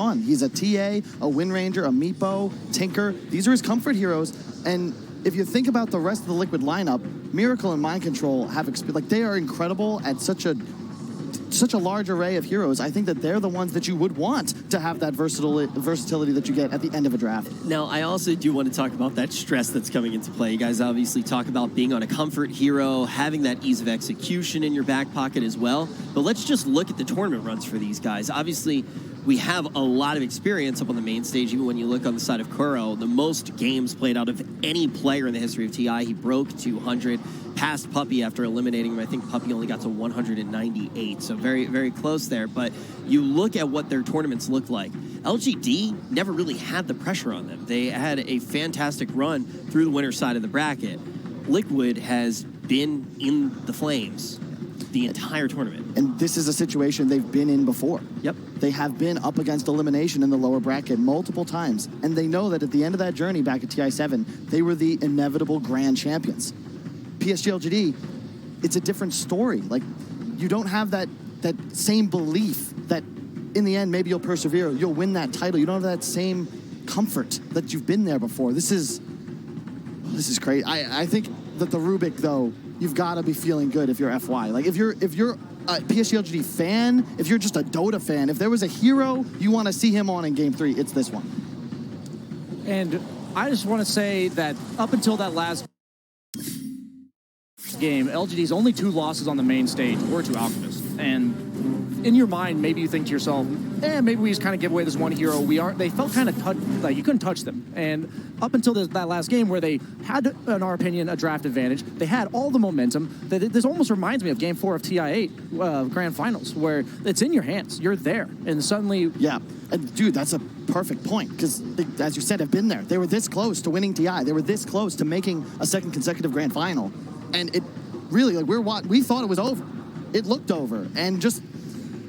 on. He's a TA, a Wind Ranger, a Meepo, Tinker. These are his comfort heroes. And if you think about the rest of the Liquid lineup, Miracle and Mind Control have like they are incredible at such a large array of heroes. I think that they're the ones that you would want to have that versatility that you get at the end of a draft. Now, I also do want to talk about that stress that's coming into play. You guys obviously talk about being on a comfort hero, having that ease of execution in your back pocket as well. But let's just look at the tournament runs for these guys. Obviously, we have a lot of experience up on the main stage. Even when you look on the side of Kuro, the most games played out of any player in the history of TI. He broke 200, passed Puppy after eliminating him. I think Puppy only got to 198, so very, very close there. But you look at what their tournaments looked like. LGD never really had the pressure on them. They had a fantastic run through the winner's side of the bracket. Liquid has been in the flames the entire tournament. And this is a situation they've been in before. Yep. They have been up against elimination in the lower bracket multiple times. And they know that at the end of that journey back at TI7, they were the inevitable grand champions. PSG.LGD, it's a different story. Like, you don't have that same belief that in the end, maybe you'll persevere, you'll win that title. You don't have that same comfort that you've been there before. This is great. I think that the Rubik, though, you've got to be feeling good if you're FY. Like, if you're a PSG.LGD fan, if you're just a Dota fan, if there was a hero you want to see him on in Game 3, it's this one. And I just want to say that up until that last game, LGD's only 2 losses on the main stage were to Alchemist. And in your mind, maybe you think to yourself, maybe we just kind of give away this one hero. They felt kind of like you couldn't touch them. And up until that last game where they had, in our opinion, a draft advantage, they had all the momentum. This almost reminds me of Game 4 of TI8 Grand Finals, where it's in your hands. You're there. And suddenly... Yeah. And dude, that's a perfect point, because as you said, have been there. They were this close to winning TI. They were this close to making a second consecutive Grand Final. And it really, like, we thought it was over. It looked over. And just...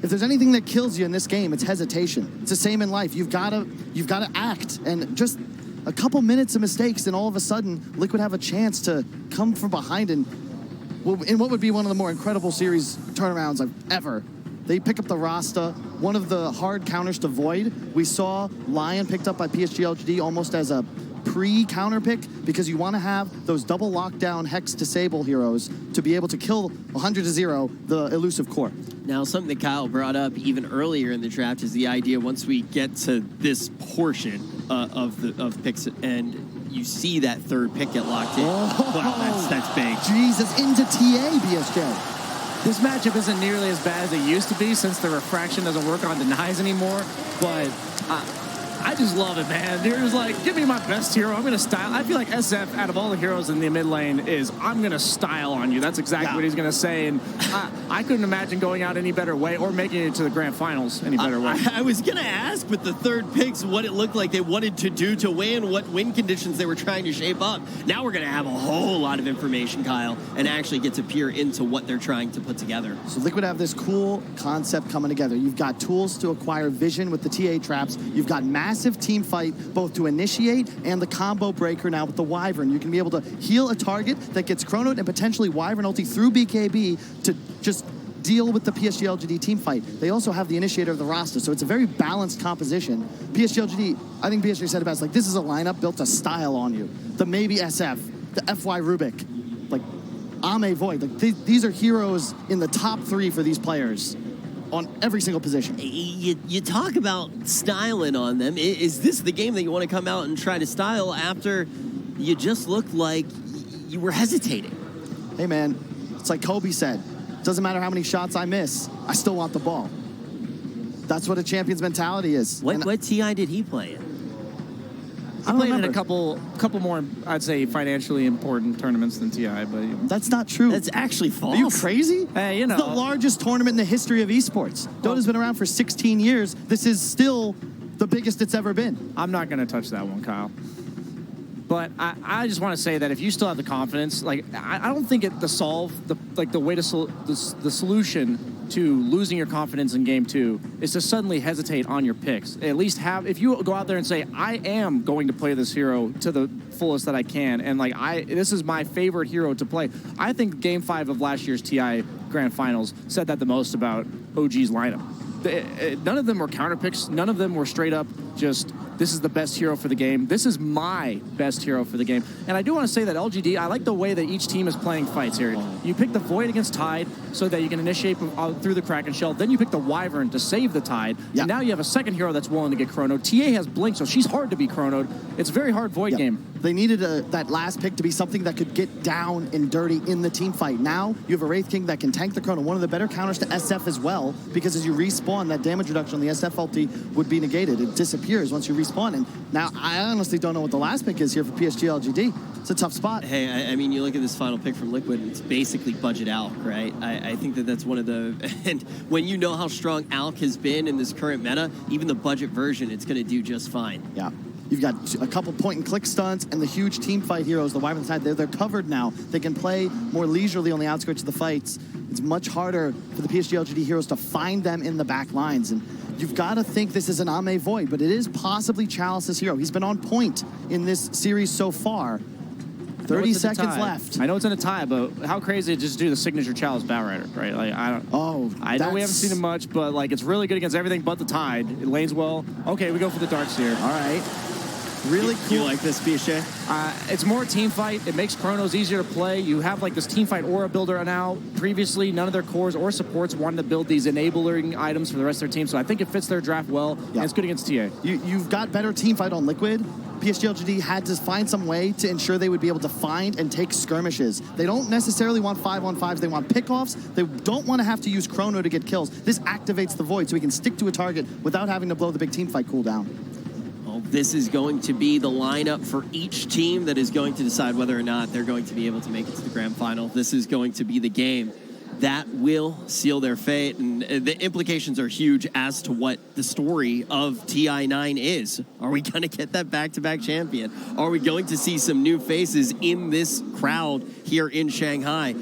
if there's anything that kills you in this game, it's hesitation. It's the same in life. You've got to act, and just a couple minutes of mistakes, and all of a sudden, Liquid have a chance to come from behind in what would be one of the more incredible series turnarounds I've ever. They pick up the Rasta, one of the hard counters to Void. We saw Lion picked up by PSG.LGD almost as a pre-counter pick, because you want to have those double lockdown Hex Disable heroes to be able to kill 100-0 the elusive core. Now, something that Kyle brought up even earlier in the draft is the idea, once we get to this portion of picks and you see that third pick get locked in. Oh, wow, that's big. Jesus, into TA, BSJ. This matchup isn't nearly as bad as it used to be, since the refraction doesn't work on denies anymore, but I just love it, man. There's like, give me my best hero. I'm going to style. I feel like SF, out of all the heroes in the mid lane, is I'm going to style on you. That's exactly what he's going to say. And I couldn't imagine going out any better way or making it to the grand finals any better way. I was going to ask with the third picks what it looked like they wanted to do to win, what win conditions they were trying to shape up. Now we're going to have a whole lot of information, Kyle, and actually get to peer into what they're trying to put together. So Liquid have this cool concept coming together. You've got tools to acquire vision with the TA traps. You've got massive team fight, both to initiate and the combo breaker now with the Wyvern. You can be able to heal a target that gets chronoed and potentially Wyvern ulti through BKB to just deal with the PSG.LGD team fight. They also have the initiator of the Rasta, so it's a very balanced composition. PSG.LGD, I think PSG said about it's like, this is a lineup built to style on you. The maybe SF, the FY Rubik, like Ame Void. Like these are heroes in the top 3 for these players on every single position. You talk about styling on them. Is this the game that you want to come out and try to style after you just looked like you were hesitating? Hey, man, it's like Kobe said. Doesn't matter how many shots I miss, I still want the ball. That's what a champion's mentality is. What TI did he play in? I played in a couple more, I'd say, financially important tournaments than TI, but... That's not true. That's actually false. Are you crazy? Hey, you know. It's the largest tournament in the history of esports. Dota's been around for 16 years. This is still the biggest it's ever been. I'm not going to touch that one, Kyle. But I just want to say that if you still have the confidence, like, I don't think the solution to losing your confidence in game 2 is to suddenly hesitate on your picks. At least if you go out there and say, I am going to play this hero to the fullest that I can, and like this is my favorite hero to play. I think game 5 of last year's TI Grand Finals said that the most about OG's lineup. none of them were counter picks. None of them were straight up just, this is the best hero for the game. This is my best hero for the game. And I do want to say that LGD, I like the way that each team is playing fights here. You pick the Void against Tide so that you can initiate through the Kraken Shell. Then you pick the Wyvern to save the Tide. Yeah. And now you have a second hero that's willing to get chronoed. TA has Blink, so she's hard to be chronoed. It's a very hard Void game. They needed that last pick to be something that could get down and dirty in the team fight. Now you have a Wraith King that can tank the chrono. One of the better counters to SF as well, because as you respawn, that damage reduction on the SF ulti would be negated. It disappears once you respawn. And now I honestly don't know what the last pick is here for PSG.LGD. It's a tough spot. Hey, I mean, you look at this final pick from Liquid, it's basically budget Alk, right? I think that's one of the... And when you know how strong Alk has been in this current meta, even the budget version, it's going to do just fine. Yeah. You've got a couple point-and-click stunts and the huge team fight heroes, the Wyvern side. They're covered now. They can play more leisurely on the outskirts of the fights. It's much harder for the PSG.LGD heroes to find them in the back lines. And you've got to think this is an Ame Void, but it is possibly Chalice's hero. He's been on point in this series so far. 30 seconds left. I know it's in a tie, but how crazy to just do the signature Chalice Batrider, right? Like, I don't. Oh, I know we haven't seen it much, but like it's really good against everything but the Tide. It lanes well. Okay, we go for the Darks here. All right. Really cool. You like this, PSG? It's more a team fight. It makes chronos easier to play. You have like this team fight aura builder now. Previously, none of their cores or supports wanted to build these enabling items for the rest of their team, so I think it fits their draft well, and it's good against TA. You've got better team fight on Liquid. PSG.LGD had to find some way to ensure they would be able to find and take skirmishes. They don't necessarily want 5-on-5s. They want pickoffs. They don't want to have to use chrono to get kills. This activates the Void so we can stick to a target without having to blow the big team fight cooldown. This is going to be the lineup for each team that is going to decide whether or not they're going to be able to make it to the grand final. This is going to be the game that will seal their fate, and the implications are huge as to what the story of TI9 is. Are we going to get that back-to-back champion? Are we going to see some new faces in this crowd here in Shanghai?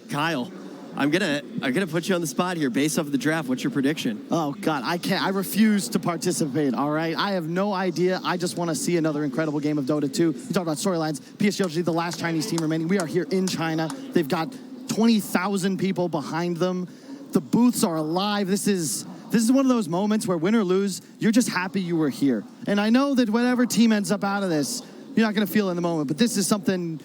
Kyle, I'm gonna put you on the spot here based off of the draft. What's your prediction? Oh God, I can't. I refuse to participate. All right, I have no idea. I just want to see another incredible game of Dota 2. You talk about storylines. PSG.LGD, the last Chinese team remaining. We are here in China. They've got 20,000 people behind them. The booths are alive. This is one of those moments where win or lose, you're just happy you were here. And I know that whatever team ends up out of this, you're not gonna feel in the moment. But this is something.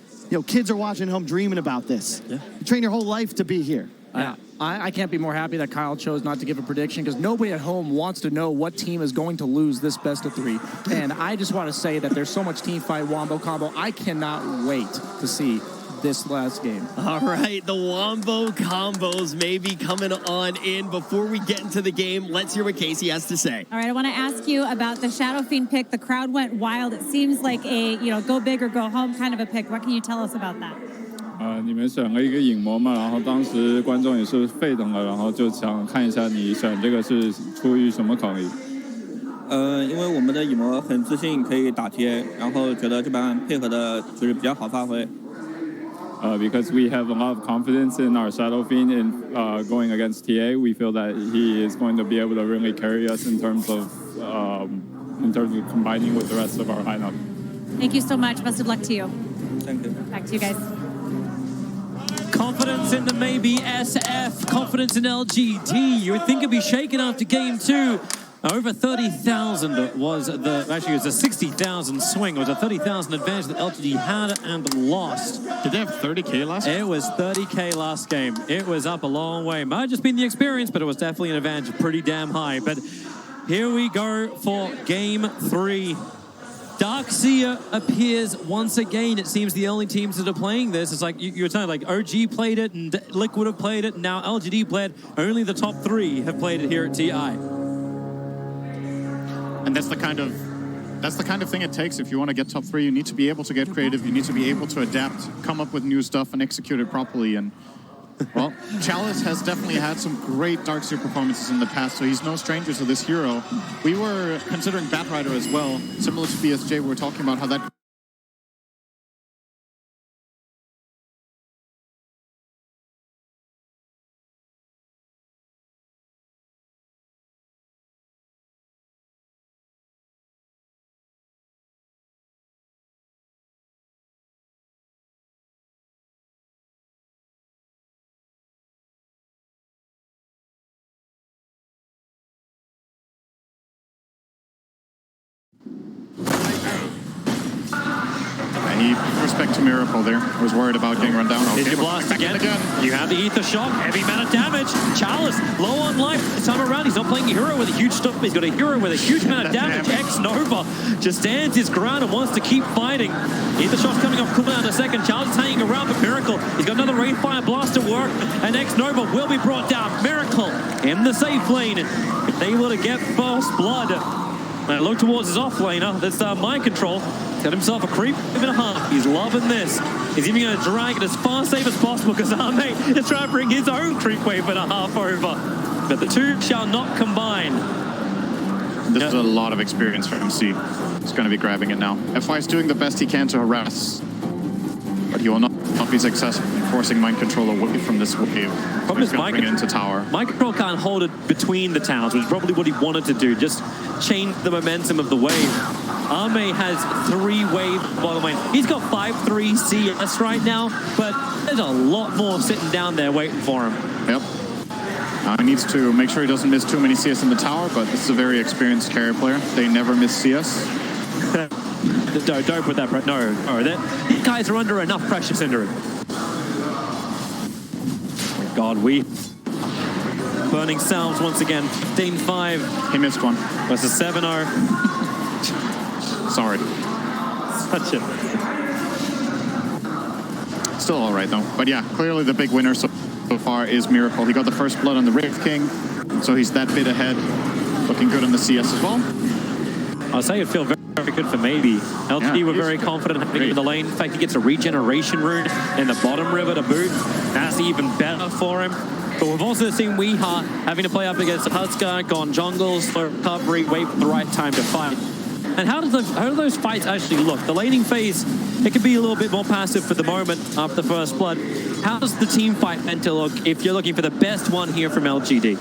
Kids are watching at home dreaming about this. Yeah. You train your whole life to be here. Yeah. I can't be more happy that Kyle chose not to give a prediction because nobody at home wants to know what team is going to lose this best of three. And I just want to say that there's so much team fight, wombo combo. I cannot wait to see this last game. All right, the wombo combos may be coming on in. Before we get into the game, let's hear what Casey has to say. All right, I want to ask you about the Shadow Fiend pick. The crowd went wild. It seems like a go big or go home kind of a pick. What can you tell us about that? 你们选了一个影魔嘛，然后当时观众也是沸腾了，然后就想看一下你选这个是出于什么考虑？因为我们的影魔很自信可以打 TA， 然后觉得这版配合的就是比较好发挥。Because we have a lot of confidence in our Shadow Fiend in going against TA, we feel that he is going to be able to really carry us in terms of combining with the rest of our lineup. Thank you so much. Best of luck to you. Thank you. Back to you guys. Confidence in the maybe SF, confidence in LGD. You would think it'd be shaken after game two. Over 30,000 was the, actually it was a 60,000 swing. It was a 30,000 advantage that LGD had and lost. Did they have 30K last game? It was 30K last game. It was up a long way. Might have just been the experience, but it was definitely an advantage, pretty damn high. But here we go for game three. Darkseer appears once again. It seems the only teams that are playing this, it's like you were saying, like OG played it and Liquid have played it, and now LGD played it. Only the top three have played it here at TI. And that's the kind of thing it takes. If you want to get top three, you need to be able to get creative. You need to be able to adapt, come up with new stuff, and execute it properly. And well, Chalice has definitely had some great Darkseer performances in the past, so he's no stranger to this hero. We were considering Batrider as well, similar to PSG. We were talking about how that he respect to Miracle there. I was worried about getting run down. Did Okay, you blast again? You have the Ether Shock, heavy amount of damage. Chalice, low on life. This time around, he's not playing a hero with a huge stuff. He's got a hero with a huge amount of damage. X-Nova just stands his ground and wants to keep fighting. Ether Shock's coming off cooldown in a second. Chalice hanging around, but Miracle, he's got another Rainfire Blast at work, and X-Nova will be brought down. Miracle in the safe lane, able to get first blood. And look towards his off-laner. That's Mind Control. He's got himself a creep and a half. He's loving this. He's even going to drag it as far safe as possible because Arme is trying to bring his own creep wave and a half over. But the two shall not combine. This is a lot of experience for MC. He's going to be grabbing it now. FY is doing the best he can to harass, but he will not be successful in forcing Mind Control away from this wave. Problem is bring it into tower. Mind Control can't hold it between the towers, which is probably what he wanted to do. Just change the momentum of the wave. Arme has 3 wave bottom lane. He's got 5-3 CS right now, but there's a lot more sitting down there waiting for him. Yep. He needs to make sure he doesn't miss too many CS in the tower, but this is a very experienced carrier player. They never miss CS. Don't put that pressure. No. These guys are under enough pressure, Syndrome. Oh God, we burning selves once again. 15-5. He missed one. That's a 7-0. Sorry. Such a... Still all right though. But yeah, clearly the big winner so far is Miracle. He got the first blood on the Wraith King, so he's that bit ahead. Looking good on the CS as well. I'll say it feel very good for maybe. LGD were very confident in the lane. In fact, he gets a regeneration rune in the bottom river to boot. That's even better for him. But we've also seen Weeha having to play up against Husker, gone jungle, slow recovery, wait for the right time to fight. And how do those fights actually look? The laning phase, it can be a little bit more passive for the moment after the first blood. How does the team fight meant to look if you're looking for the best one here from LGD?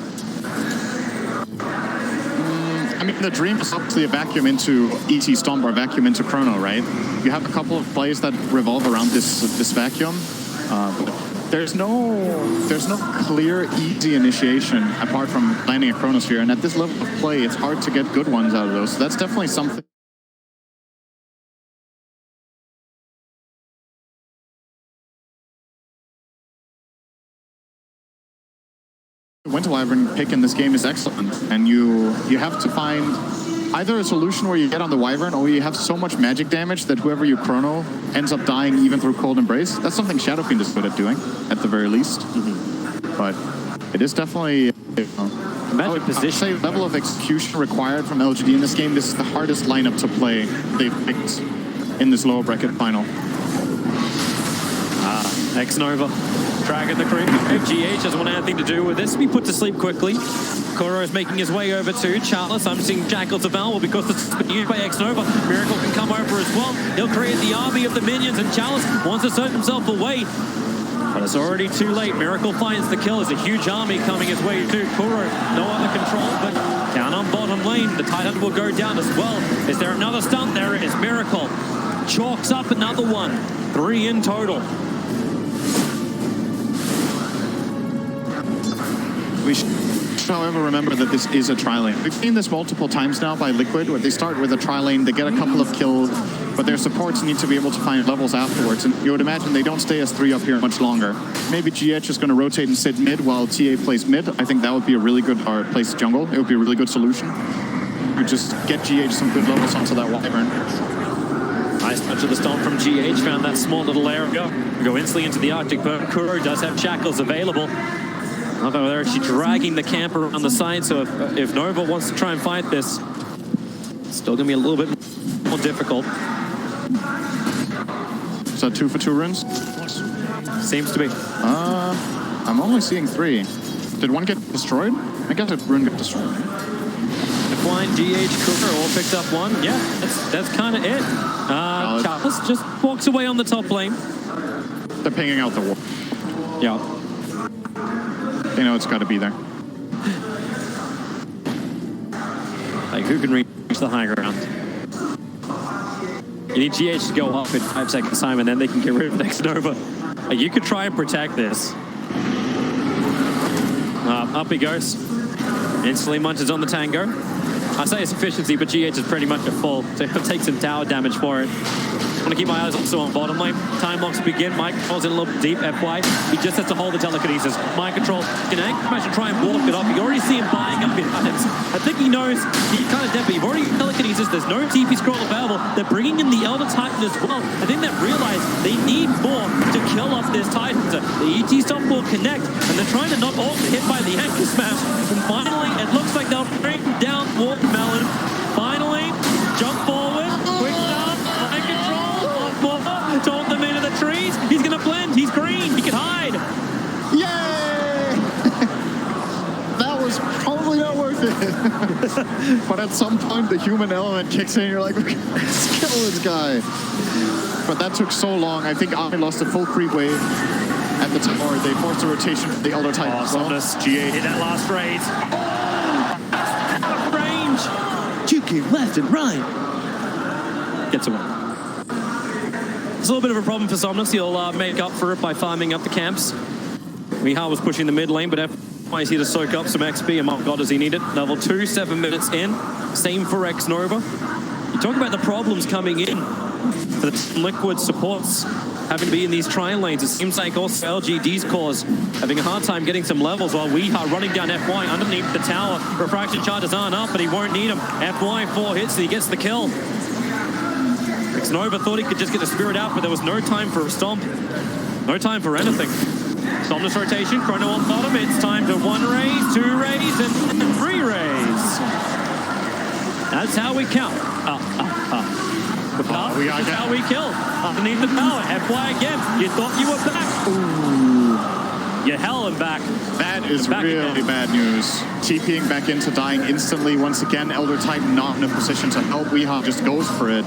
I mean, the dream is obviously a vacuum into ET Stomp or vacuum into Chrono, right? You have a couple of plays that revolve around this vacuum. But there's no clear, easy initiation apart from landing a Chronosphere. And at this level of play, it's hard to get good ones out of those. So that's definitely something. Winter Wyvern pick in this game is excellent, and you have to find either a solution where you get on the Wyvern or you have so much magic damage that whoever you chrono ends up dying even through Cold Embrace. That's something Shadowfiend is good at doing, at the very least. But it is definitely magic position. I'd say level of execution required from LGD in this game. This is the hardest lineup to play they've picked in this lower bracket final. X-Nova. Dragon the creep. GH doesn't want anything to do with this. Be put to sleep quickly. Kuro is making his way over to Chalice. I'm seeing Jackal to Valve because it's been used by X-Nova. Miracle can come over as well. He'll create the army of the minions, and Chalice wants to serve himself away. But it's already too late. Miracle finds the kill. There's a huge army coming his way too. Kuro, no other control, but down on bottom lane. The Titan will go down as well. Is there another stunt? There it is. Miracle chalks up another one. 3 in total. We should, however, remember that this is a tri-lane. We've seen this multiple times now by Liquid, where they start with a tri-lane, they get a couple of kills, but their supports need to be able to find levels afterwards, and you would imagine they don't stay as 3 up here much longer. Maybe GH is going to rotate and sit mid while TA plays mid. I think that would be a really good place jungle. It would be a really good solution. You just get GH some good levels onto that Wyvern. Nice touch of the stomp from GH, found that small little area. Go instantly into the Arctic Burn. Kuro does have shackles available. Although they're actually dragging the camp around the side, so if Nova wants to try and fight this, it's still going to be a little bit more difficult. Is that 2 for 2 runes? Seems to be. I'm only seeing 3. Did one get destroyed? I guess a rune got destroyed. Flying GH Kuro all picked up 1. Yeah, that's kind of it. Chalice just walks away on the top lane. They're pinging out the wall. Yeah. They know it's got to be there. Like, who can reach the high ground? You need GH to go up in 5 seconds time, and then they can get rid of X-Nova. Like, you could try and protect this. Up he goes. Instantly munches on the tango. I say it's efficiency, but GH is pretty much at full, so he'll take some tower damage for it. I'm gonna keep my eyes also on bottom lane. Time locks begin. Mind control's in a little deep. FY. He just has to hold the telekinesis. Mind control. Can Smash and try and walk it off. You already see him buying up his items. I think he knows he's kind of dead, but you've already telekinesis. There's no TP scroll available. They're bringing in the Elder Titan as well. I think they've realized they need more to kill off this Titan. So the ET stop will connect, and they're trying to not all get hit by the anchor smash. And finally, it looks like they'll bring down Watermelon. Finally, jump forward. Quick start. Mind control. Told them into the trees. He's gonna blend. He's green. He can hide. Yay! That was probably not worth it. But at some point, the human element kicks in and you're like, let's kill this guy. But that took so long. I think I lost a full creep wave at the tower. They forced a rotation for the Elder Titan. Somnus, GA hit that last raid. Range. Juking left and right. Gets away. It's a little bit of a problem for Somnus. He'll make up for it by farming up the camps. Mihal was pushing the mid lane, but FY is here to soak up some XP, and my god, does he need it. Level 2, 7 minutes in. Same for X-Nova. You talk about the problems coming in for the Liquid supports having to be in these tri lanes. It seems like also LGD's cause having a hard time getting some levels while we are running down FY underneath the tower. Refraction charges aren't up, but he won't need them. FY 4 hits and he gets the kill. Nova thought he could just get the spirit out, but there was no time for a stomp. No time for anything. Somnus rotation, Chrono on bottom. It's time to 1 raise, 2 raise, and 3 raise. That's how we count. That's how we kill. Underneath the power. FY again. You thought you were back. Ooh. You're hell back. That is really bad news. TPing back into dying instantly. Once again, Elder Titan not in a position to help. Weehaw just goes for it.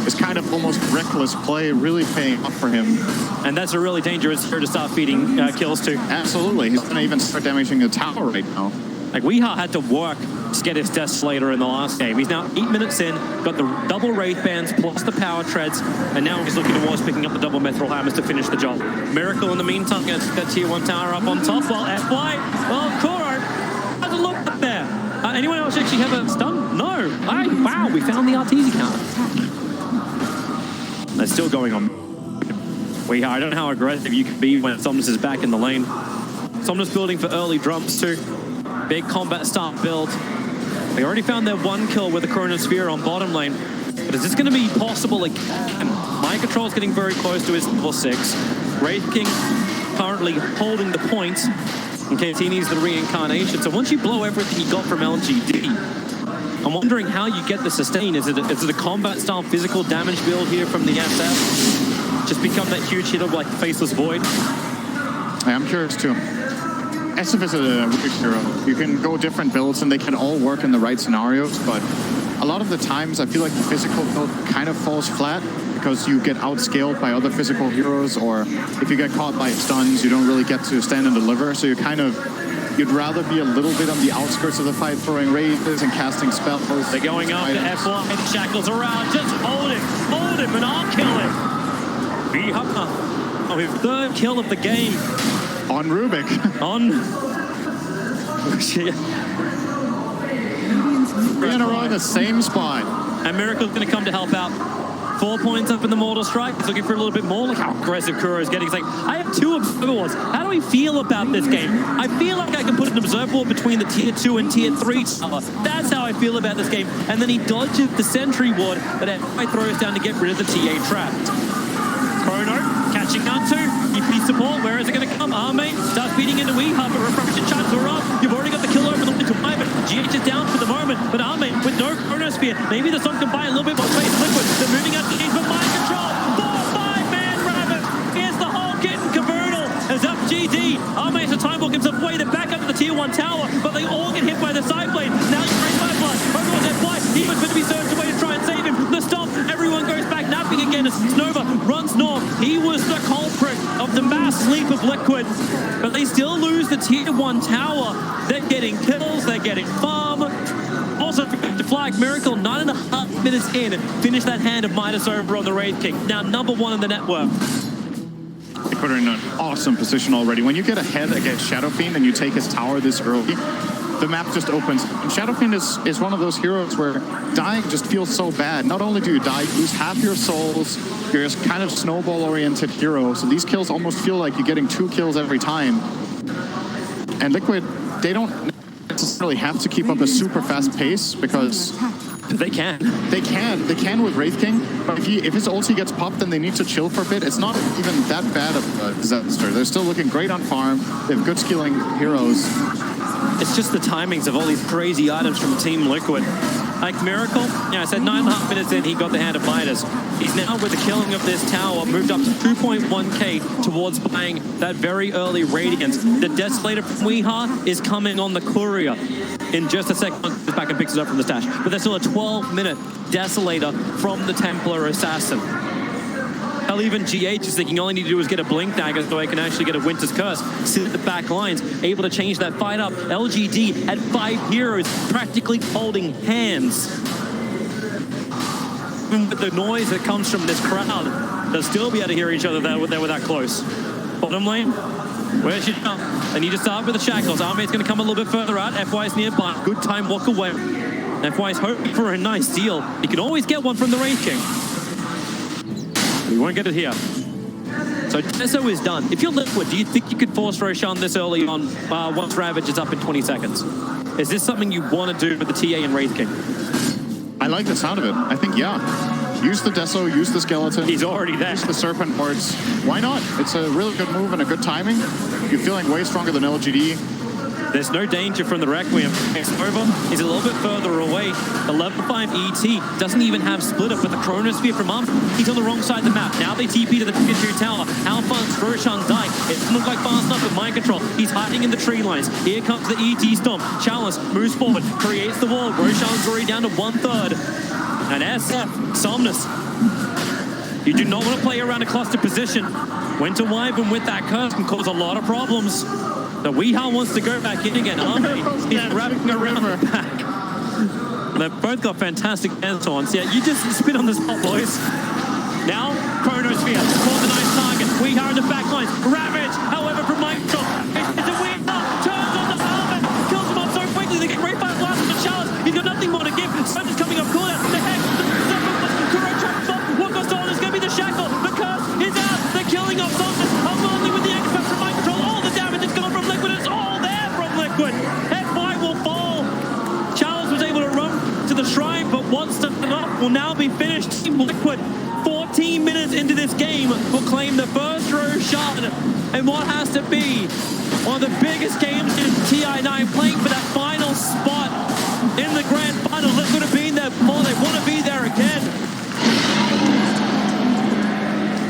It's kind of almost reckless play, really paying off for him. And that's a really dangerous hero to start feeding kills to. Absolutely. He's going to even start damaging the tower right now. Like, Weehaw had to work to get his Desolator in the last game. He's now 8 minutes in, got the double Wraith Bands plus the power treads, and now he's looking towards picking up the double Mithril Hammers to finish the job. Miracle in the meantime gets that tier 1 tower up on top, while FY, well, Kuro doesn't look up there. Anyone else actually have a stun? No. Wow, we found the Arteezy counter. They're still going on. I don't know how aggressive you can be when Somnus is back in the lane. Somnus building for early drums too. Big combat start build. They already found their 1 kill with the Chronosphere on bottom lane. But is this going to be possible again? Mind control is getting very close to his level 6. Wraith King currently holding the point in case he needs the reincarnation. So once you blow everything you got from LGD, I'm wondering how you get the sustain. Is it a combat style physical damage build here from the SF? Just become that huge hit of like Faceless Void? I'm curious too. SF is a weird hero. You can go different builds and they can all work in the right scenarios, but a lot of the times I feel like the physical build kind of falls flat because you get outscaled by other physical heroes, or if you get caught by stuns, you don't really get to stand and deliver, so you'd rather be a little bit on the outskirts of the fight, throwing raises and casting spells. They're going after FY, and Shackles around. Just hold him, and I'll kill him. Oh, his 3rd kill of the game. On Rubik. We're in a row in the same spot. And Miracle's going to come to help out. 4 points up in the Mortal Strike. He's looking for a little bit more. Look how aggressive Kuro is getting. He's like, I have 2 Observer Wards. How do we feel about this game? I feel like I can put an Observer Ward between the tier 2 and tier 3 tower. That's how I feel about this game. And then he dodges the Sentry Ward that FY throws down to get rid of the TA trap. Chrono catching up to EP support. Where is it going to come? Arme starts feeding into Weehaw, but refraction charges are up. You've already got the kill over the to Ivan. GH is down for the moment, but Arme with no Chronosphere. Maybe the song can buy a little bit more space. Liquid, they're moving out to the east, but mind control. 4-5-man rabbit. Here's the whole kit and caboodle. As up GD. Arme has to time walk himself away. They're back up to the tier 1 tower, but they all get hit by the side blade. Now you bring my blood. Everyone's at flight. He was going to be surged away to try and save him. The stomp. Everyone goes back, napping again as Nova runs north. He was the culprit of the mass sleep of Liquid, but they still lose the tier 1 tower. They're getting kills, they're getting farm. Also, to flag Miracle, 9.5 minutes in, finish that hand of Midas over on the Wraith King. Now number 1 in the network. They put her in an awesome position already. When you get ahead against Shadow Fiend and you take his tower this early, the map just opens. And Shadowfiend is one of those heroes where dying just feels so bad. Not only do you die, you lose half your souls. You're a kind of snowball-oriented hero. So these kills almost feel like you're getting 2 kills every time. And Liquid, they don't necessarily have to keep up a super fast pace because They can. They can with Wraith King, but if his ulti gets popped, then they need to chill for a bit. It's not even that bad of a disaster. They're still looking great on farm. They have good skilling heroes. It's just the timings of all these crazy items from Team Liquid. Like Miracle, I said 9.5 minutes in, he got the hand of Midas. He's now, with the killing of this tower, moved up to 2.1k towards buying that very early Radiance. The Desolator from Weeha is coming on the Courier. In just a second, goes back and picks it up from the stash. But there's still a 12-minute Desolator from the Templar Assassin. Hell, even GH is thinking all I need to do is get a Blink Dagger so I can actually get a Winter's Curse. Sit at the back lines, able to change that fight up. LGD had 5 heroes practically holding hands. Even with the noise that comes from this crowd, they'll still be able to hear each other there when they were that close. Bottom lane, where's your jump? They need to start with the Shackles. Army's going to come a little bit further out. FY's nearby. Good time, walk away. FY's hoping for a nice deal. You can always get one from the Wraith King. We won't get it here. So Deso is done. If you're Liquid, do you think you could force Roshan this early on once Ravage is up in 20 seconds? Is this something you want to do with the TA and Wraith King? I like the sound of it. I think, yeah. Use the Deso, use the Skeleton. He's already there. Use the Serpent Wards. Why not? It's a really good move and a good timing. You're feeling way stronger than LGD. There's no danger from the Requiem. Over. He's a little bit further away. The level 5 ET doesn't even have split up with the Chronosphere from Ump. He's on the wrong side of the map. Now they TP to the Pikachu Tower. How far is Roshan dying? It doesn't look like fast enough with mind control. He's hiding in the tree lines. Here comes the ET Stomp. Chalice moves forward, creates the wall. Roshan's already down to 1/3. And SF, Somnus. You do not want to play around a cluster position. Winter Wyvern with that curse can cause a lot of problems. The Weeha wants to go back in again. Army is wrapping around the back. They've both got fantastic taunts. Yeah, you just spin on the spot, boys. Now, Chronosphere calls a nice target. Weeha in the back lines. Ravage, however, from Microsoft. It's a Weeha. Turns on the helmet. Kills him off so quickly. They get great fire blast from the Chalice. He's got nothing more to give. Surge's coming up corner. The Hex. Kuro traps off. What goes on is going to be the Shackle. The Curse is out. The killing of Somnus. Only with the expert from mind control. All the damage is gone from Liquid. It's all there from Liquid. FY will fall. Chalice was able to run to the shrine, but once the knock will now be finished. Team Liquid, 14 minutes into this game, will claim the first Roshan and what has to be one of the biggest games in TI9, playing for that final spot in the grand final. Liquid have been there before. They want to be there again.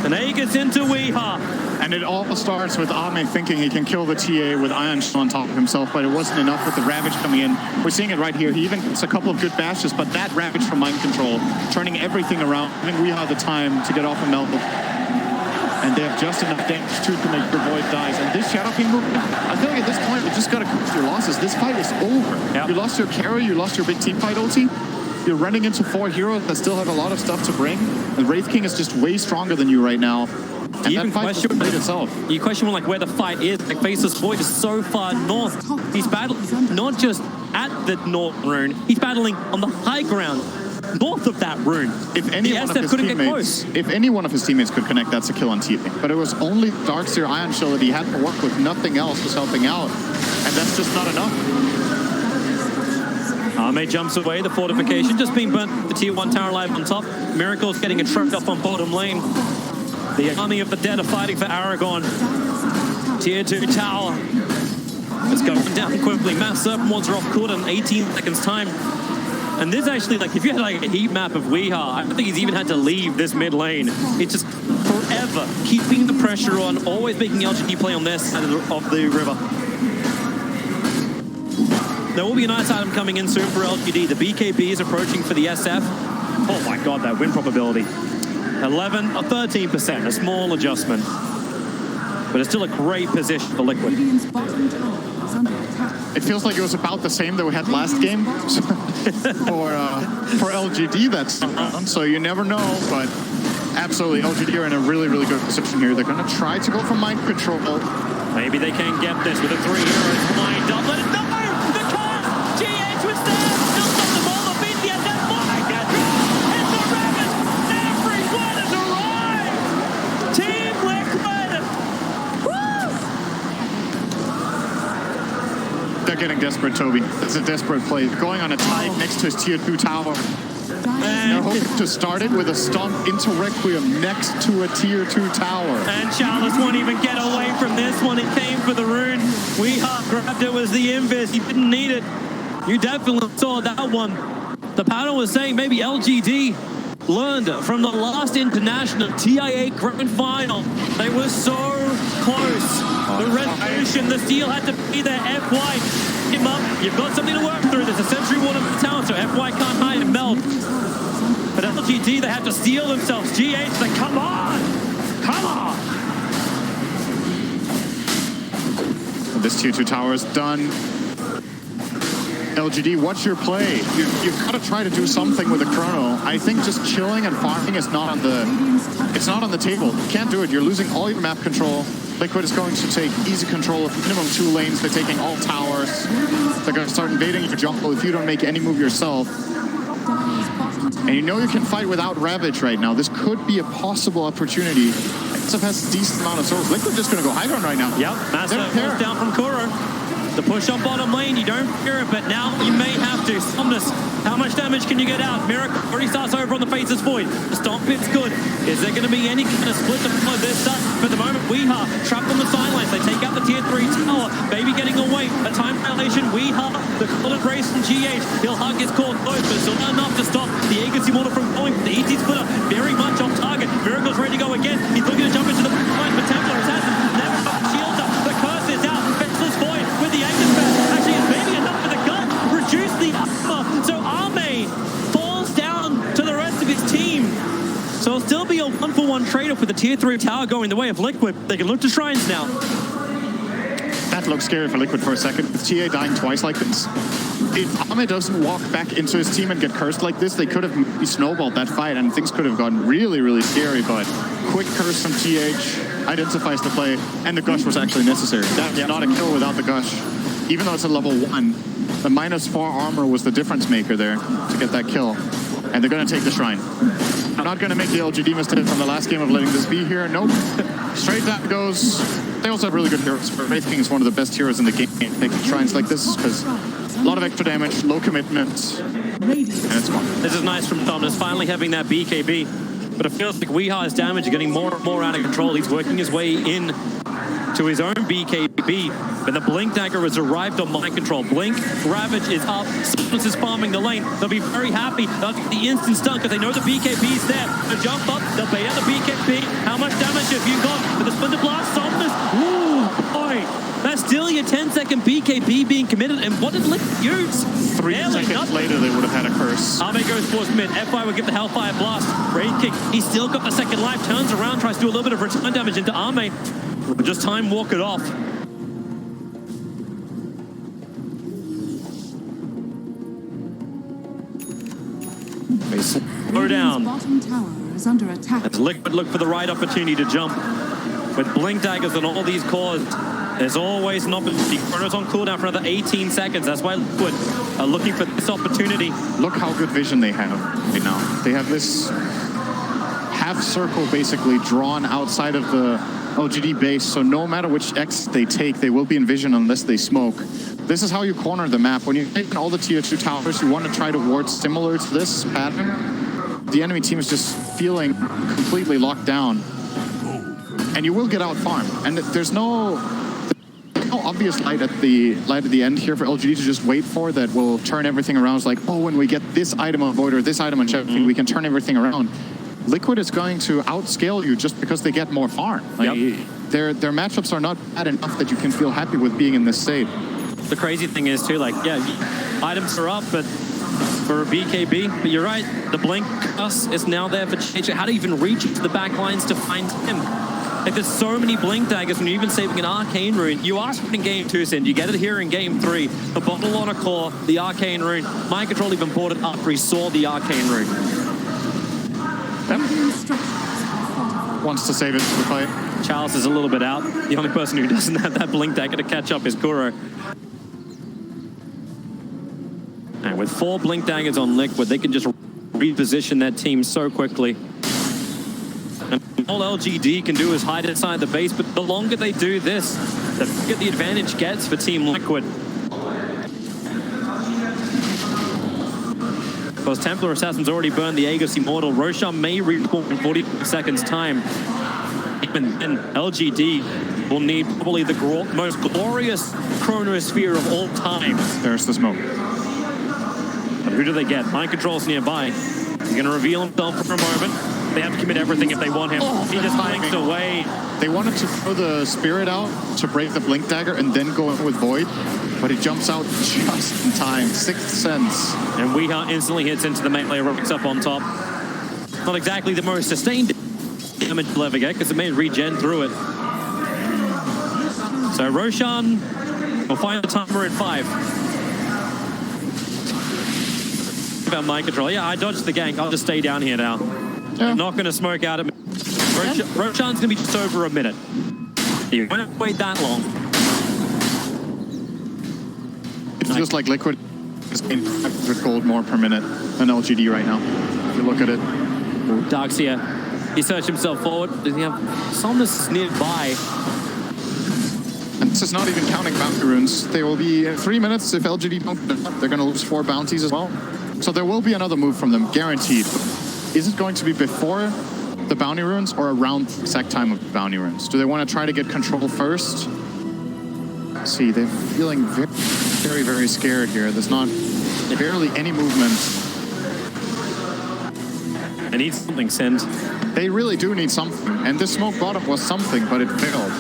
And Aegis into Weeha. And it all starts with Ame thinking he can kill the TA with Ion on top of himself, but it wasn't enough with the Ravage coming in. We're seeing it right here. He even gets a couple of good bashes, but that Ravage from mind control, turning everything around, giving Weeha the time to get off a melt. And they have just enough damage too to make your Void dies. And this Shadow King move, I feel like at this point, you just got to cut your losses. This fight is over. Yep. You lost your carry, you lost your big team fight ulti. You're running into 4 heroes that still have a lot of stuff to bring. And Wraith King is just way stronger than you right now. And you question like where the fight is. Like Faceless Void is so far north. He's battling not just at the north rune, he's battling on the high ground north of that rune. If any one of his teammates could connect, that's a kill on TP. But it was only Darkseer Ion Shell that he had to work with. Nothing else was helping out. And that's just not enough. Ame jumps away, the fortification just being burnt, the tier 1 tower alive on top. Miracle's getting a truck up on bottom lane. The army of the dead are fighting for Aragon. Tier 2 tower. It's going down quickly. Mass Serpent Wards are off cooldown in 18 seconds time. And this actually, like, if you had like a heat map of Weeha, I don't think he's even had to leave this mid lane. It's just forever keeping the pressure on, always making LGD play on this side of the river. There will be a nice item coming in soon for LGD. The BKB is approaching for the SF. Oh my god, that win probability. 11 or 13%, a small adjustment. But it's still a great position for Liquid. It feels like it was about the same that we had last game for LGD that's on, so you never know, but absolutely, LGD are in a really, really good position here. They're going to try to go for mind control. Maybe they can get this with the 3 heroes lined up. Let it die! The card! desperate, Toby. It's a desperate play. Going on a tide next to his tier 2 tower. They're hoping to start it with a stomp into Requiem next to a tier 2 tower. And Charles won't even get away from this one. He came for the rune. Weeha grabbed it, was the invis. He didn't need it. You definitely saw that one. The panel was saying maybe LGD learned from the last international TIA Grand Final. They were so close. The resolution, the steal had to be there. FY, him up. You've got something to work through. There's a Sentry Wall in the town, so FY can't hide and meld. But LGD, they have to steal themselves. GH, they come on! Come on! This tier 2 tower is done. LGD, what's your play? You've got to try to do something with the chrono. I think just chilling and farming is not on the table. You can't do it. You're losing all your map control. Liquid is going to take easy control of minimum 2 lanes. They're taking all towers. They're going to start invading your jungle if you don't make any move yourself. And you know you can fight without Ravage right now. This could be a possible opportunity. XF has a decent amount of souls. Liquid just going to go high ground right now. Yep, massive force down from Kuro. The push on bottom lane, you don't fear it, but now you may have to. Somnus, how much damage can you get out? Miracle already starts over on the Faceless Void. The Stomp Pit's good. Is there going to be any kind of split to follow this stuff? For the moment, Weeha trapped on the sidelines. They take out the tier 3 tower. Baby getting away. A time violation. Weeha, the Golden Race from GH. He'll hug his core close, but still not enough to stop the Agency Mortal from going. The ET splitter very much off target. Miracle's ready to go again. He's looking to jump into the line, but Templar Assassin never got the shield up. The curse is out. Faceless Void with the Aegis Bat. Actually, it's maybe enough for the gun. Reduce the armor. So Arme falls down to the rest of his team. So it'll still be a 1-for-1 trade-off with the tier 3 tower going the way of Liquid. They can look to Shrines now. That looks scary for Liquid for a second. With TA dying twice like this. If Ame doesn't walk back into his team and get cursed like this, they could have snowballed that fight and things could have gotten really, really scary. But quick curse from TH identifies the play, and the gush was actually necessary. That's not a kill without the gush. Even though it's a level 1, the -4 armor was the difference maker there to get that kill. And they're going to take the Shrine. I'm not going to make the LGD mistake from the last game of letting this be here. Nope. Straight that goes. They also have really good heroes. Wraith King is one of the best heroes in the game. Taking Shrines like this because a lot of extra damage, low commitment, and it's fun. This is nice from Thomas, finally having that BKB. But it feels like Weeha's damage is getting more and more out of control. He's working his way in to his own BKB, but the Blink Dagger has arrived on mind control. Blink, Ravage is up, Splints is farming the lane. They'll be very happy. They'll get the instant stun because they know the BKB is there. They'll jump up, they'll bait out the BKB. How much damage have you got with the Splinter Blast? Softness, ooh, boy. That's still your 10-second BKB being committed, and what did Lick use? 3 seconds later, they would have had a curse. Arme goes force mid. FY would give the Hellfire Blast. Raid Kick, he's still got the second life, turns around, tries to do a little bit of return damage into Arme. Just time walk it off. Slow down. Bottom tower is under attack. As Liquid look for the right opportunity to jump. With Blink Daggers and all these cores, there's always an opportunity. Chrono's on cooldown for another 18 seconds. That's why Liquid are looking for this opportunity. Look how good vision they have right now. They have this half circle basically drawn outside of the LGD base, so no matter which X they take, they will be in vision unless they smoke. This is how you corner the map. When you're taking all the tier 2 towers, you want to try to ward similar to this pattern. The enemy team is just feeling completely locked down. And you will get out farm. And there's no obvious light at the end here for LGD to just wait for that will turn everything around. It's like, oh, when we get this item on Void or this item on Shepard, we can turn everything around. Liquid is going to outscale you just because they get more farm. Like, their matchups are not bad enough that you can feel happy with being in this state. The crazy thing is too, like, yeah, items are up, but for a BKB, but you're right, the Blink Cuss is now there for JJ. How to even reach to the back lines to find him? Like, there's so many Blink Daggers, when you're even saving an Arcane Rune. You are in game 2, Sin. You get it here in game 3. The bottle on a core, the Arcane Rune. Mind Control even bought it after he saw the Arcane Rune. Wants to save it for the fight. Charles is a little bit out. The only person who doesn't have that Blink Dagger to catch up is Kuro. And with 4 Blink Daggers on Liquid, they can just reposition that team so quickly. And all LGD can do is hide inside the base, but the longer they do this, the bigger the advantage gets for Team Liquid. course, Templar Assassin's already burned the Aegis Immortal. Roshan may respawn in 40 seconds time. Even then, LGD will need probably the most glorious chronosphere of all time. There's the smoke. But who do they get? Mind Control's nearby. He's going to reveal himself for a moment. They have to commit everything if they want him. He just blinks away. They wanted to throw the Spirit out to break the Blink Dagger and then go in with Void, but he jumps out just in time. Sixth Sense. And Weeha instantly hits into the melee, rocks up on top. Not exactly the most sustained damage we'll ever get, because it may regen through it. So Roshan will find the timer at 5. About mind control. Yeah, I dodged the gank. I'll just stay down here now. Yeah. I'm not going to smoke out at me. Roshan's going to be just over a minute. You won't wait that long. It feels like Liquid is getting 500 gold more per minute than LGD right now. If you look at it. Darkseer, he searched himself forward. Does he have Somnus nearby? And this is not even counting bounty runes. They will be in 3 minutes if LGD don't. They're going to lose 4 bounties as well. So there will be another move from them, guaranteed. Is it going to be before the bounty runes or around the exact time of the bounty runes? Do they want to try to get control first? Let's see, they're feeling very, very, very scared here. There's not barely any movement. They need something, Send. They really do need something. And this smoke bottom was something, but it failed.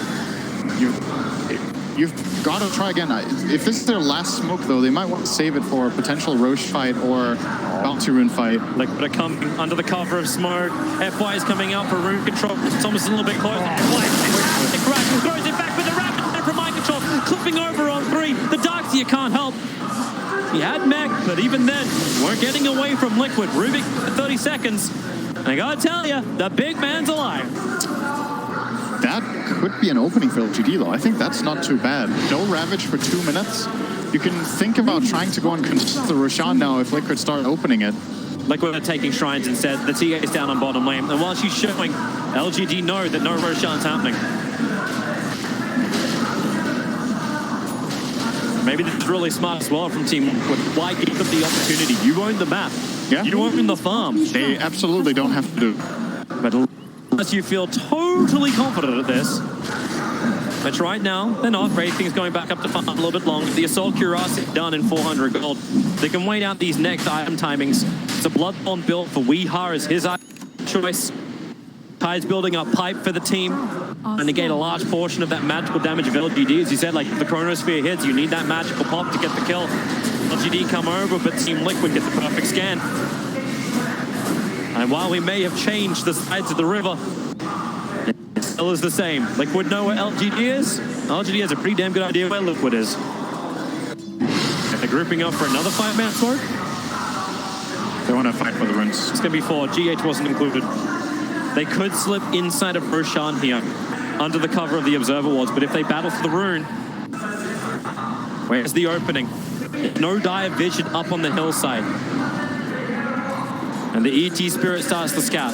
You've got to try again. If this is their last smoke, though, they might want to save it for a potential Roche fight or bounty rune fight. Like, but it coming under the cover of smoke. FY is coming out for rune control. It's almost a little bit closer. It crashes, throws it back with the rapid from mind control, clipping over on 3. The Darkseer can't help. He had mech, but even then, we're getting away from Liquid. Rubik for 30 seconds. And I gotta tell you, the big man's alive. That could be an opening for LGD, though. I think that's not too bad. No Ravage for 2 minutes. You can think about trying to go and contest the Roshan now if Liquid start opening it. Liquid are taking shrines instead. The TA is down on bottom lane. And while she's showing, LGD know that no Roshan's happening. Maybe this is really smart as well from Team Liquid. Why give them the opportunity? You own the map. Yeah. You own the farm. They absolutely don't have to do it. But unless you feel totally confident at this. But right now, they're not. Rating's going back up to farm a little bit long. The Assault Curiosity done in 400 gold. They can wait out these next item timings. It's a Bloodborne build for Weeha as his choice. Tide's building up pipe for the team and negate a large portion of that magical damage of LGD. As you said, like, if the Chronosphere hits, you need that magical pop to get the kill. LGD come over, but Team Liquid get the perfect scan. And while we may have changed the sides of the river, it still is the same. Liquid know where LGD is. LGD has a pretty damn good idea where Liquid is. If they're grouping up for another 5-man smoke, they want to fight for the runes. It's going to be 4. GH wasn't included. They could slip inside of Roshan here, under the cover of the Observer Wards, but if they battle for the rune, where's the opening? No dire vision up on the hillside. And the ET Spirit starts to scout.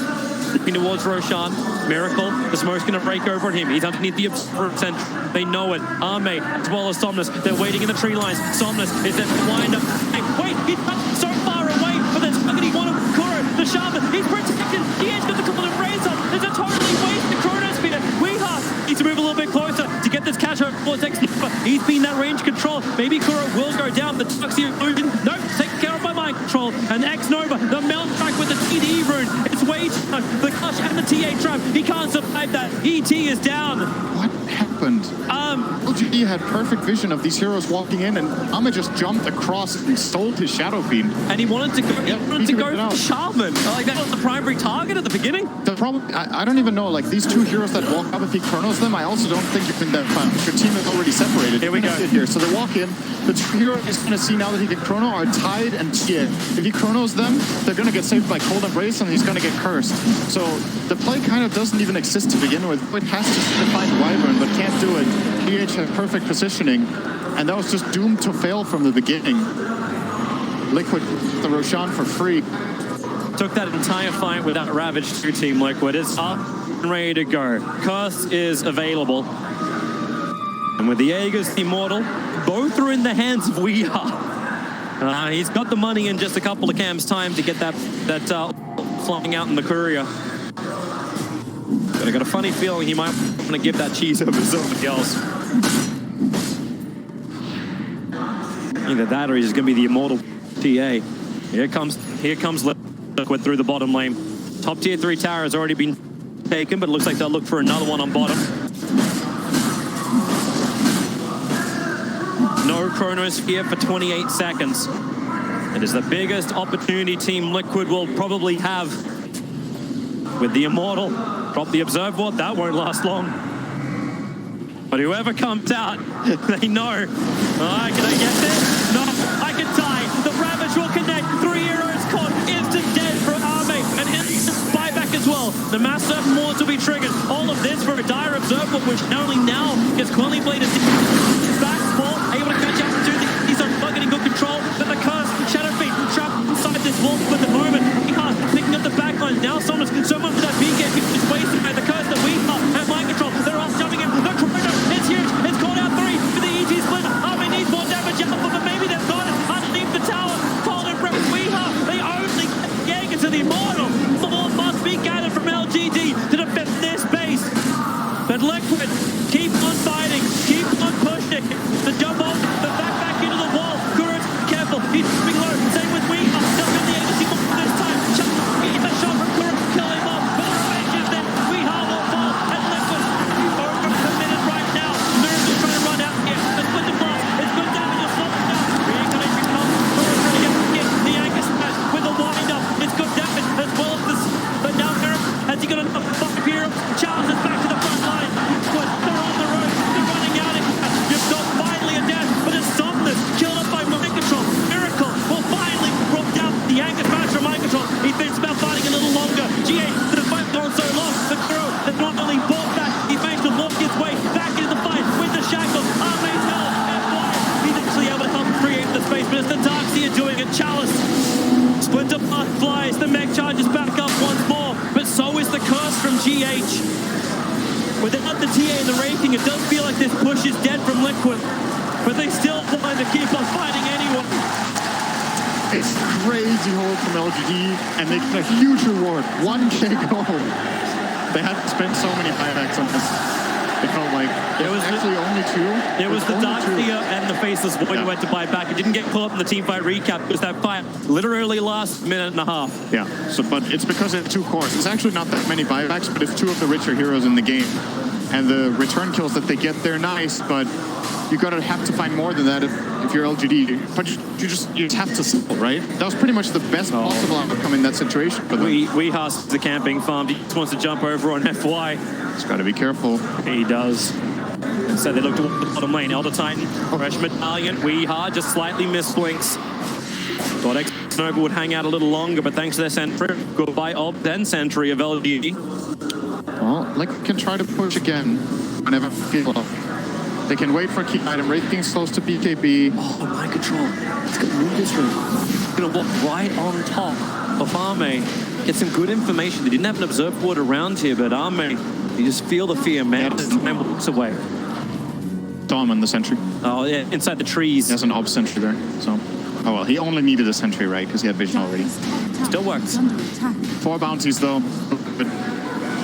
Looking towards Roshan. Miracle. The smoke's going to break over him. He's underneath the Observer Center. They know it. Arme, as well as Somnus. They're waiting in the tree lines. Somnus is at the wind up. Hey, wait, he's so far away from this. Look at he wanted Kuro, the shaman. He's protected. He has got the couple of razor. There's a totally wasted Chronosphere. Weeha needs to move a little bit closer to get this catch over Vortex. He's been that range control. Maybe Kuro will go down. The Darkseer illusion. Nope, taken care of by mind control. And X Nova, the melt track with the TDE rune. It's way too much. The clutch and the TA trap. He can't survive that. ET is down. What happened? LGD had perfect vision of these heroes walking in, and Ame just jumped across and stole his Shadow Fiend. And he wanted to go. He wanted to go for Shaman. Like, that was the primary target at the beginning. The problem, I don't even know. Like, these 2 heroes that walk up, if he chronos them, I also don't think you can that fun. Your team is already separated. Here we go. Here. So they walk in. The 2 heroes he's going to see now that he can chrono are Tide and Tia. If he chronos them, they're going to get saved by Cold Embrace, and he's going to get cursed. So the play kind of doesn't even exist to begin with. It has to find Wyvern, but can't do it. PH had perfect positioning, and that was just doomed to fail from the beginning. Liquid, the Roshan for free. Took that entire fight without Ravage to Team Liquid. It's up and ready to go. Curse is available. And with the Aegis Immortal, both are in the hands of Weeha. He's got the money in just a couple of cams' time to get that flying out in the courier. But I got a funny feeling he might want to give that cheese over to somebody else. Either that or he's going to be the immortal TA. Here comes Liquid through the bottom lane. Top tier 3 tower has already been taken, but it looks like they'll look for another one on bottom. No chronos here for 28 seconds. It is the biggest opportunity Team Liquid will probably have with the immortal. Drop the observe ward, that won't last long. But whoever comes out, they know. Can I get this? No, I can die. The Ravage will connect. 3 heroes caught. Instant dead for Arme. And instant buyback as well. The Master Mords will be triggered. All of this for a dire observe ward, which not only now gets Quelling Blade back small, able to catch up to the he's on not getting good control. But the curse, Shadowfeet trapped inside this wall for the moment. Picking up the backline. Now someone with that BK is wasted by the curse that we have mind control. They're all jumping in. The Chrono is huge. It's called out 3 for the EG split. Army needs more damage out, but maybe they've got it underneath the tower. Cold and Brett Weeha. They only getting into the immortal. The wall must be gathered from LGD to defend this base. But Liquid keep on fighting, keep on pushing. The jump off, the back into the wall. Gurus, careful. He's moving low. Same with Weeha. They'll be able to see more this time. A shot from Gurus, kill him off. But the revenge is there. Weeha will fall. And Liquid over-committed right now. Nerves are trying to run out here. It's good to blast. It's good damage to slow down. Reincarnation comes. Gurus trying to get in. The anchor smash with the wind-up. It's good damage as well as this. But now Nerf, has he got enough fucking hero? Charles is back to the front line. Good. They're on the road. They're running out of here. You've got finally a death, but it's Somnus. Killed up by mind control. Miracle will finally brought down the anchor smash from mind control. He thinks about fighting a little longer. GA, the fight gone so long. The Crow has not only bought back, he managed to walk his way back into the fight with the shackles. Arme's held and why? He's actually able to help create the space, but it's the Darkseer doing it. Chalice. Splinter Path flies. The mech charges back up once more, but so is the curse from GH. Without the TA and the raking, it does feel like this push is dead from Liquid, but they still want to keep on fighting anyway. It's crazy hold from LGD, and they get a huge reward. 1K gold. They had to spend so many buybacks on this. It felt like it was actually only 2. It was the Darkseer and the Faceless Void who had to buy back. It didn't get caught up in the team fight recap because that fight literally lasts a minute and a half. Yeah, but it's because it's 2 cores. It's actually not that many buybacks, but it's 2 of the richer heroes in the game. And the return kills that they get, they're nice, but you're gonna have to find more than that if you're LGD. But you just have to sell, right? That was pretty much the best possible outcome in that situation for them. Weeha's the camping farm. He just wants to jump over on FY. Just gotta be careful. He does. So they look toward the bottom lane. Elder Titan, Fresh Medallion, Weeha just slightly mislinks. Thought X-Nova would hang out a little longer, but thanks to their sentry, goodbye Ob, then sentry of LGD. Well, Liquid can try to push again whenever they feel off. They can wait for a key item. Rating's close to BKB. Oh, mind control. It's going to move this room. It's going to walk right on top of Arme. Get some good information. They didn't have an observe ward around here, but Arme, you just feel the fear, man. And walks away. Dom on the sentry. Oh, yeah, inside the trees. He has an ob sentry there, so... Oh, well, he only needed a sentry, right? Because he had vision already. Still works. 4 bounties, though. But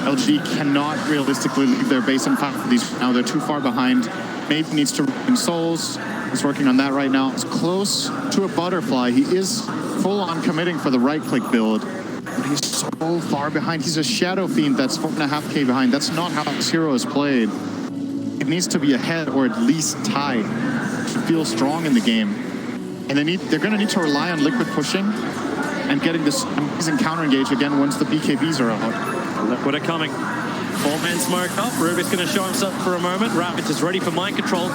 LGD cannot realistically leave their base and fight for these. Now they're too far behind. Maeve needs to regain souls. He's working on that right now. He's close to a butterfly. He is full on committing for the right-click build. But he's so far behind. He's a Shadow Fiend that's 4.5k behind. That's not how this hero is played. It needs to be ahead or at least tied to feel strong in the game. And they're going to need to rely on Liquid pushing and getting this amazing counter engage again once the BKBs are out. Liquid are coming. 4-man smoke up. Rubik's going to show himself for a moment. Rabbit is ready for mind control.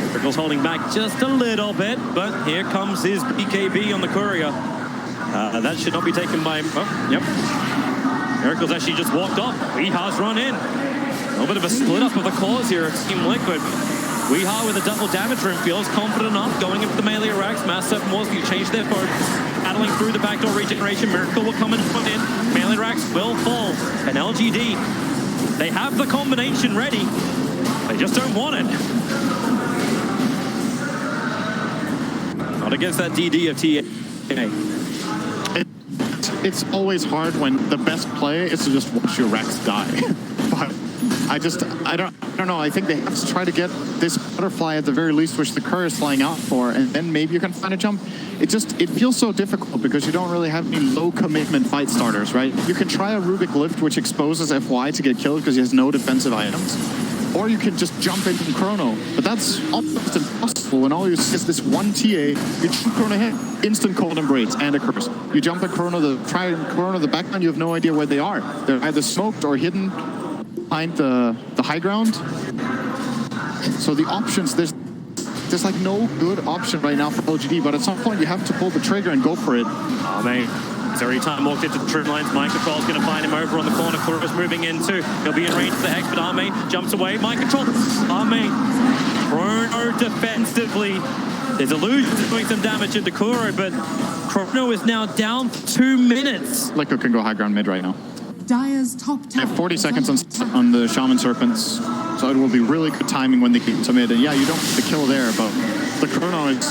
Miracle's holding back just a little bit, but here comes his BKB on the courier. That should not be taken by... Oh, yep. Miracle's actually just walked off. Weeha's run in. A little bit of a split up of the cause here at Team Liquid. Weeha with a double damage room feels confident enough going into the melee racks. Massive Morse to change their focus. Battling through the backdoor regeneration. Miracle will come and put in. Melee racks will fall. And LGD, they have the combination ready. They just don't want it. But against that DD of TA, it's always hard when the best play is to just watch your Rex die. But I don't know. I think they have to try to get this butterfly at the very least, which the Kerr is flying out for, and then maybe you can find a jump. It feels so difficult because you don't really have any low commitment fight starters, right? You can try a Rubik lift, which exposes FY to get killed because he has no defensive items. Or you can just jump into Chrono. But that's almost impossible when all you see is this one TA, you jump Chrono hit, instant cold and braids and a curse. You jump at Chrono, the backline, you have no idea where they are. They're either smoked or hidden behind the high ground. So the options, there's like no good option right now for LGD, but at some point you have to pull the trigger and go for it. Oh, man. Every time walked into the trim lines, Mind Control's going to find him over on the corner. Kuro's moving in too. He'll be in range for the Hex, but Arme jumps away. Mind Control. Arme. Chrono defensively. There's illusions doing some damage into Kuro, but Chrono is now down for 2 minutes. Liquid can go high ground mid right now. Dire's top They tower. have 40 seconds on the Shaman Serpents, so it will be really good timing when they get to mid. And yeah, you don't get the kill there, but the Chrono is...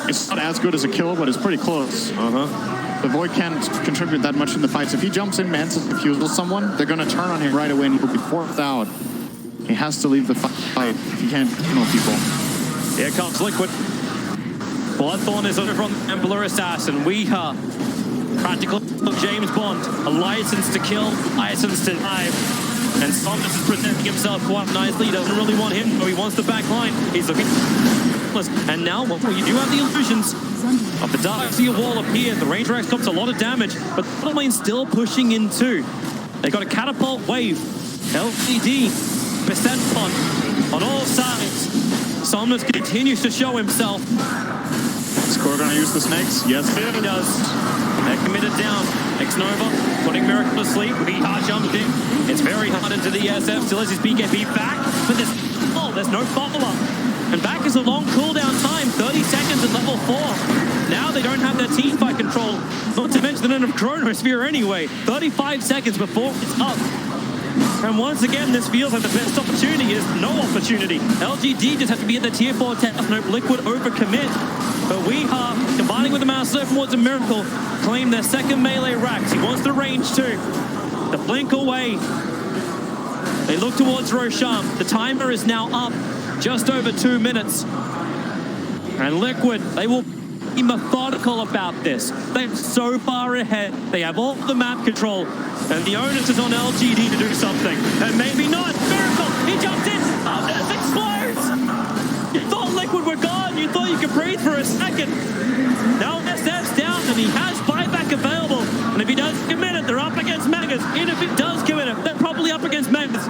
It's not as good as a kill, but it's pretty close. The Void can't contribute that much in the fights. If he jumps in, Mantis defusals someone, they're going to turn on him right away and he'll be forced out. He has to leave the fight. He can't kill people. Here comes Liquid. Bloodthorn is over on the Templar Assassin. We are practically James Bond. A license to kill, license to dive. And Saunders is presenting himself quite nicely. He doesn't really want him, but he wants the back line. He's looking... And now, well, you do have the illusions of the Darkseer wall up here. The Ranger X cops a lot of damage, but the bottom lane's still pushing in too. They got a catapult wave. LCD, percent on all sides. Somnus continues to show himself. Score gonna use the snakes? Yes, he does. They're committed down. X-Nova putting Miracle to sleep. Vihar jumped in. It's very hard into the SF. Still has his BKB back, but there's no follow-up. And back is a long cooldown time, 30 seconds at level 4. Now they don't have their team fight control, not to mention the end of Chronosphere anyway. 35 seconds before it's up. And once again, this feels like the best opportunity is no opportunity. LGD just have to be at the tier 4 test, no Liquid overcommit. But we are combining with the Mouse Surf towards a Miracle, claim their second melee racks. He wants the range too. The blink away. They look towards Roshan. The timer is now up. Just over 2 minutes. And Liquid, they will be methodical about this. They're so far ahead. They have all the map control. And the onus is on LGD to do something. And maybe not. Miracle! He jumps in! Oh, this explodes! You thought Liquid were gone. You thought you could breathe for a second. Now SF's down and he has buyback available. And if he does commit it, they're up against Megas. And if he does commit it, they're probably up against Megas.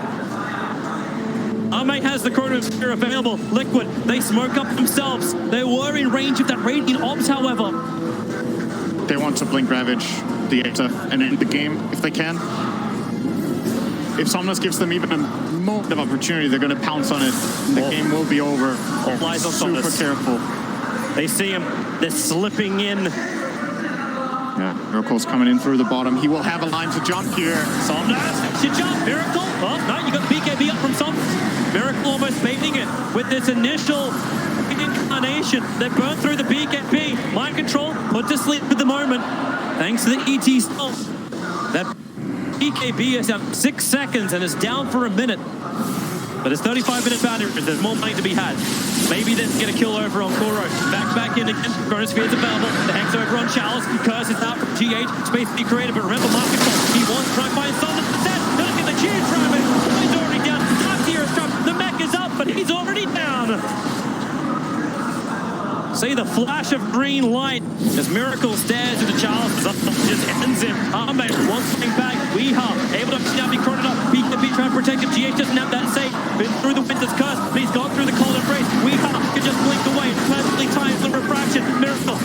Arme has the Chronosphere available. Liquid, they smoke up themselves. They were in range of that Radiant Orbs, however. They want to blink Ravage the Eta and end the game if they can. If Somnus gives them even a moment of opportunity, they're going to pounce on it. The game will be over. All lies on Super Somnus. careful. They see him. They're slipping in. Yeah, Miracle's coming in through the bottom. He will have a line to jump here. Somnus, should jump. Miracle. Oh, no, you got the BKB up from Somnus. Miracle almost baiting it with this initial incarnation. They burn through the BKB. Mind Control put to sleep at the moment. Thanks to the ET stall. That BKB is at 6 seconds and is down for a minute. But it's 35-minute boundary. There's more money to be had. Maybe they can get a kill over on Kuro. Back in again. Chronosphere is available. The Hex over on Chalice. Curse is out from GH. Space to be created, but remember, Mind Control. He wants to try and find something. Look at the cheers from him. He's already down. Darkseer is dropped. The mech is up, but he's already down. See the flash of green light as Miracle stares into Charles. Just ends him. Arme wants something back. Weeha able to now be croned up. BKB trying to protect him. GH doesn't have that safe. Been through the Winter's Curse, but he's gone through the cold embrace. Weeha can just blink away. Perfectly timed the refraction. Miracle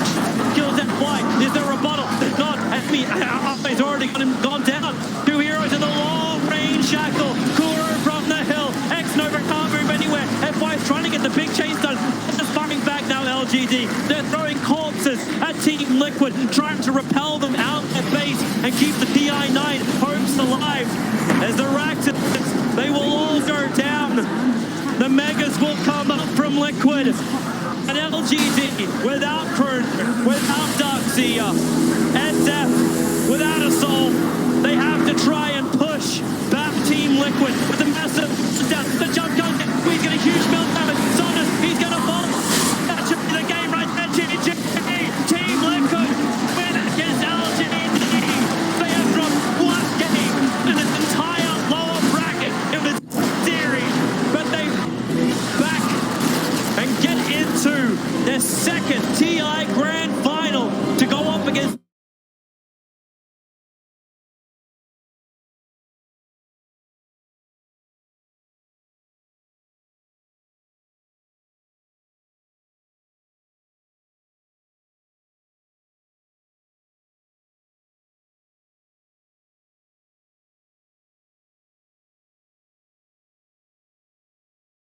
kills that fly. Is there a rebuttal? There's not. Arme's already gone down. Two heroes in the long range shackle. Kuro from the hill. X-Nova can't move anywhere. FY's trying to get the big chase done. Just firing back now, LGD. They're throwing corpses at Team Liquid, trying to repel them out of their base and keep the DI9 hopes alive. As the racks, they will all go down. The Megas will come up from Liquid. And PSG.LGD without Kern, without Darkseer.